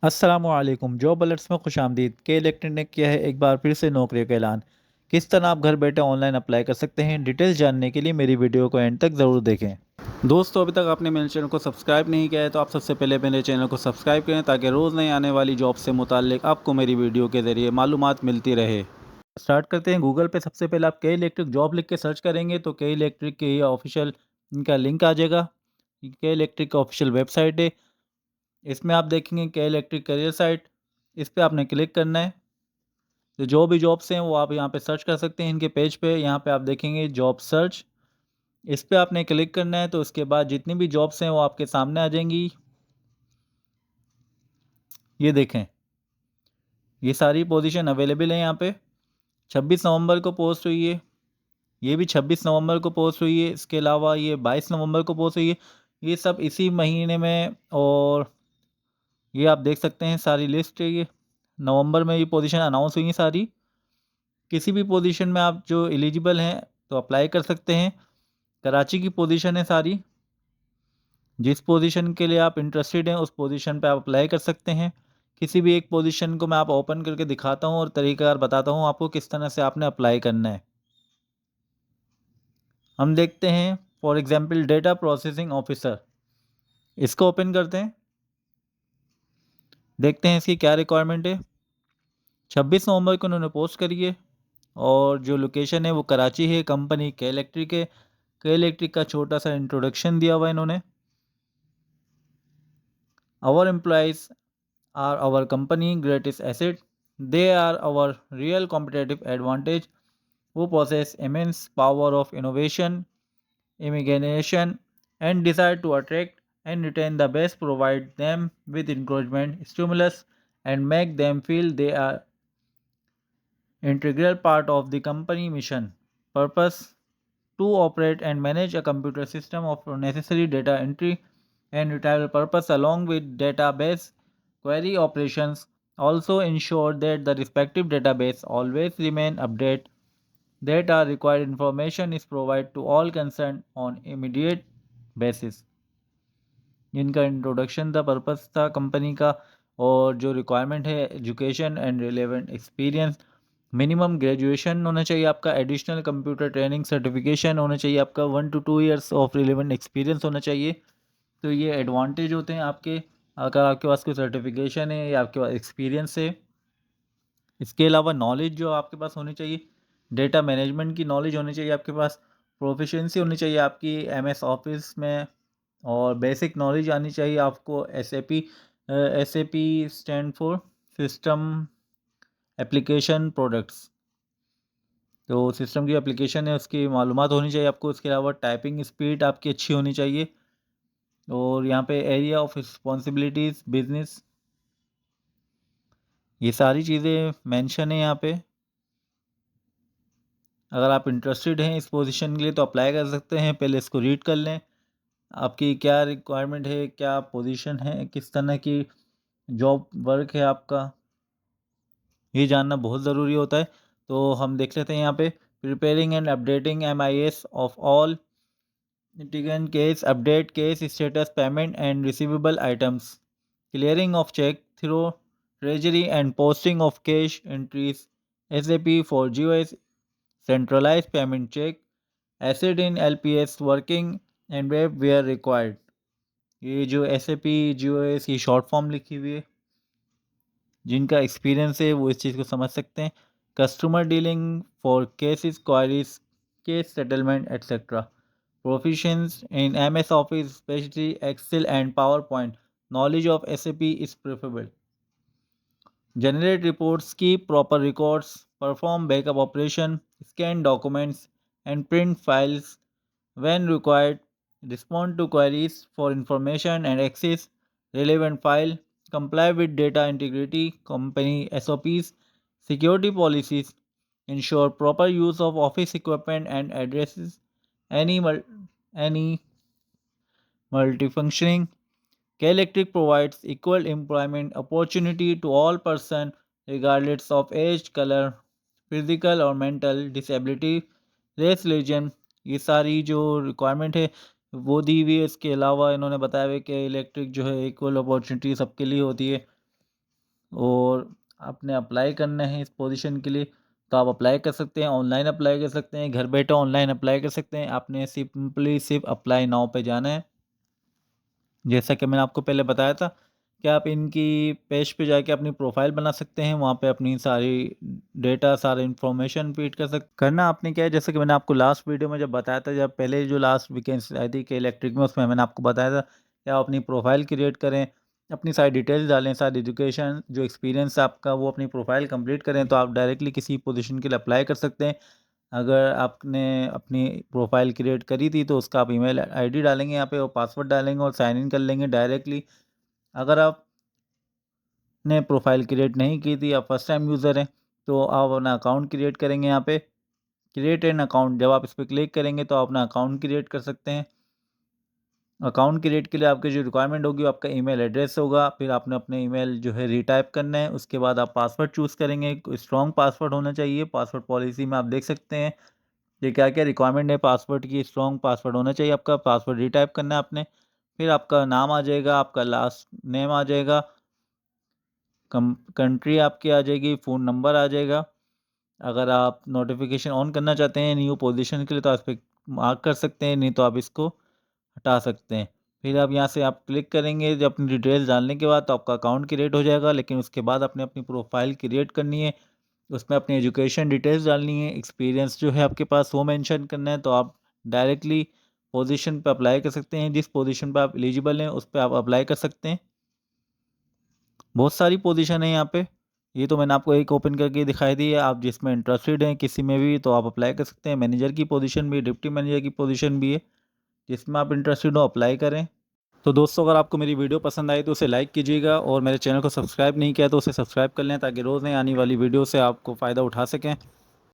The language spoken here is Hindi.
अस्सलामुअलैकुम। जॉब अलर्ट्स में खुशामदीद। के इलेक्ट्रिक ने किया है एक बार फिर से नौकरियों का ऐलान। किस तरह आप घर बैठे ऑनलाइन अप्लाई कर सकते हैं, डिटेल्स जानने के लिए मेरी वीडियो को एंड तक ज़रूर देखें। दोस्तों, अभी तक आपने मेरे चैनल को सब्सक्राइब नहीं किया है तो आप सबसे पहले मेरे चैनल को सब्सक्राइब करें ताकि रोज़ नई आने वाली जॉब से मुताल्लिक आपको मेरी वीडियो के ज़रिए मालूमात मिलती रहे। स्टार्ट करते हैं। गूगल पे सबसे पहले आप के इलेक्ट्रिक जॉब लिख के सर्च करेंगे तो के इलेक्ट्रिक की ऑफिशियल इनका लिंक आ जाएगा। के इलेक्ट्रिक का ऑफिशियल वेबसाइट है। इसमें आप देखेंगे के इलेक्ट्रिक करियर साइट। इस पे आपने क्लिक करना है। तो जो भी जॉब्स हैं वो आप यहाँ पे सर्च कर सकते हैं इनके पेज पे। यहाँ पे आप देखेंगे जॉब सर्च। इस पे आपने क्लिक करना है तो उसके बाद जितनी भी जॉब्स हैं वो आपके सामने आ जाएंगी। ये देखें, ये सारी पोजीशन अवेलेबल है यहाँ पे। 26 नवंबर को पोस्ट हुई है। ये भी 26 नवंबर को पोस्ट हुई है। इसके अलावा ये 22 नवंबर को पोस्ट हुई है। ये सब इसी महीने में। और ये आप देख सकते हैं सारी लिस्ट है ये। नवंबर में ये पोजीशन अनाउंस हुई है सारी। किसी भी पोजीशन में आप जो एलिजिबल हैं तो अप्लाई कर सकते हैं। कराची की पोजीशन है सारी। जिस पोजीशन के लिए आप इंटरेस्टेड हैं उस पोजीशन पे आप अप्लाई कर सकते हैं। किसी भी एक पोजीशन को मैं आप ओपन करके दिखाता हूँ और तरीकाकार बताता हूँ आपको किस तरह से आपने अप्लाई करना है। हम देखते हैं for example data processing officer. इसको ओपन करते हैं। देखते हैं इसकी क्या रिक्वायरमेंट है। 26 नवंबर को उन्होंने पोस्ट करी है और जो लोकेशन है वो कराची है। कंपनी के इलेक्ट्रिक है। के इलेक्ट्रिक का छोटा सा इंट्रोडक्शन दिया हुआ है इन्होंने। Our employees are our company greatest asset. They are our real competitive advantage who possess immense power of innovation, imagination, and desire to attract and retain the best, provide them with encouragement, stimulus, and make them feel they are integral part of the company mission. Purpose to operate and manage a computer system of necessary data entry and retrieval purpose along with database query operations. Also ensure that the respective database always remain updated, that are required information is provided to all concerned on immediate basis. इनका इंट्रोडक्शन था, पर्पस था कंपनी का। और जो रिक्वायरमेंट है education and relevant experience. Minimum graduation होना चाहिए आपका। एडिशनल कंप्यूटर ट्रेनिंग सर्टिफिकेशन होना चाहिए आपका। 1 to 2 years of relevant experience होना चाहिए। तो ये एडवांटेज होते हैं आपके अगर आपके पास कोई सर्टिफिकेशन है या आपके पास एक्सपीरियंस है। इसके अलावा नॉलेज जो आपके पास होनी चाहिए, डेटा मैनेजमेंट की नॉलेज होनी चाहिए आपके पास। प्रोफिशिएंसी होनी चाहिए आपकी एमएस ऑफिस में। और बेसिक नॉलेज आनी चाहिए आपको SAP. SAP stand for system application products. तो सिस्टम की एप्लीकेशन है उसकी मालूमात होनी चाहिए आपको। इसके अलावा टाइपिंग स्पीड आपकी अच्छी होनी चाहिए। और यहाँ पे एरिया ऑफ रिस्पॉन्सिबिलिटीज़ बिजनेस, ये सारी चीज़ें मेंशन है यहाँ पे। अगर आप इंटरेस्टेड हैं इस पोजीशन के लिए तो अप्लाई कर सकते हैं। पहले इसको रीड कर लें, आपकी क्या रिक्वायरमेंट है, क्या पोजीशन है, किस तरह की जॉब वर्क है आपका, ये जानना बहुत ज़रूरी होता है। तो हम देख लेते हैं यहाँ पे preparing and updating MIS of all litigant case, update case status, payment and receivable items, clearing of check through treasury and posting of cash entries, SAP for GOS, centralized payment check, asset in LPS working and web where required। ये जो SAP GOS की शॉर्ट फॉर्म लिखी हुई है, जिनका एक्सपीरियंस है वो इस चीज़ को समझ सकते हैं। Customer dealing for cases queries, case settlement etcetera. Proficiency in MS office specially Excel and power point. Knowledge of SAP is preferable. Generate reports keep proper records, perform backup operation, scan documents and print files when required, respond to queries for information and access relevant file, comply with data integrity, company SOPs, security policies, ensure proper use of office equipment and addresses any any multifunctioning. K-Electric provides equal employment opportunity to all persons regardless of age, color, physical और मेंटल डिसेबिलिटी, रेस, रिलीजन। ये सारी जो रिक्वायरमेंट है वो दी हुई है। इसके अलावा इन्होंने बताया हुआ है कि इलेक्ट्रिक जो है इक्वल अपॉर्चुनिटी सबके लिए होती है। और आपने अप्लाई करना है इस पोजीशन के लिए, तो आप अप्लाई कर सकते हैं, ऑनलाइन अप्लाई कर सकते हैं, घर बैठे ऑनलाइन अप्लाई कर सकते हैं। आपने सिर्फ़ अप्लाई नाउ पे जाना है। जैसा कि मैंने आपको पहले बताया था कि आप इनकी पेज पे जाके अपनी प्रोफ़ाइल बना सकते हैं, वहाँ पे अपनी सारी डेटा, सारा इन्फॉर्मेशन फ़ीड कर सक करना आपने क्या है, जैसे कि मैंने आपको लास्ट वीडियो में जब बताया था, जब पहले जो लास्ट वैकेंसी आई थी कि इलेक्ट्रिक में, उसमें मैंने आपको बताया था कि आप अपनी प्रोफ़ाइल क्रिएट करें, अपनी सारी डिटेल्स डालें, सारी एजुकेशन, जो एक्सपीरियंस है आपका, वो अपनी प्रोफ़ाइल कंप्लीट करें, तो आप डायरेक्टली किसी पोज़ीशन के लिए अप्लाई कर सकते हैं। अगर आपने अपनी प्रोफ़ाइल क्रिएट करी थी, तो उसका आप ईमेल आईडी डालेंगे यहाँ पे और पासवर्ड डालेंगे और साइन इन कर लेंगे डायरेक्टली। अगर आपने प्रोफ़ाइल क्रिएट नहीं की थी, आप फर्स्ट टाइम यूज़र हैं, तो आप अपना अकाउंट क्रिएट करेंगे यहाँ पे, क्रिएट एन अकाउंट, जब आप इस पे क्लिक करेंगे तो आप अपना अकाउंट क्रिएट कर सकते हैं। अकाउंट क्रिएट के लिए आपकी जो रिक्वायरमेंट होगी, वो आपका ईमेल एड्रेस होगा, फिर आपने अपने ईमेल जो है रीटाइप करना है, उसके बाद आप पासवर्ड चूज़ करेंगे, एक स्ट्रॉन्ग पासवर्ड होना चाहिए। पासवर्ड पॉलिसी में आप देख सकते हैं ये क्या-क्या रिक्वायरमेंट है पासवर्ड की, स्ट्रॉन्ग पासवर्ड होना चाहिए आपका, पासवर्ड रीटाइप करना है आपने। फिर आपका नाम आ जाएगा, आपका लास्ट नेम आ जाएगा, कंट्री आपकी आ जाएगी, फ़ोन नंबर आ जाएगा। अगर आप नोटिफ़िकेशन ऑन करना चाहते हैं न्यू पोज़ीशन के लिए, तो आप इस पे मार्क कर सकते हैं, नहीं तो आप इसको हटा सकते हैं। फिर अब यहाँ से आप क्लिक करेंगे, जब अपनी डिटेल्स डालने के बाद, तो आपका अकाउंट क्रिएट हो जाएगा, लेकिन उसके बाद आपने अपनी प्रोफ़ाइल क्रिएट करनी है। उसमें अपनी एजुकेशन डिटेल्स डालनी है, एक्सपीरियंस जो है आपके पास वो मेंशन करना है, तो आप डायरेक्टली पोजीशन पे अप्लाई कर सकते हैं। जिस पोजीशन पे आप एलिजिबल हैं, उस पे आप अप्लाई कर सकते हैं। बहुत सारी पोजीशन है यहाँ पे, ये तो मैंने आपको एक ओपन करके दिखाई दी है। आप जिसमें इंटरेस्टेड हैं किसी में भी, तो आप अप्लाई कर सकते हैं। मैनेजर की पोजीशन भी, डिप्टी मैनेजर की पोजीशन भी है, जिसमें आप इंटरेस्टेड हो अप्लाई करें। तो दोस्तों, अगर आपको मेरी वीडियो पसंद आई तो उसे लाइक कीजिएगा, और मेरे चैनल को सब्सक्राइब नहीं किया तो उसे सब्सक्राइब कर लें, ताकि रोज़ नई आने वाली वीडियो से आपको फ़ायदा उठा सकें।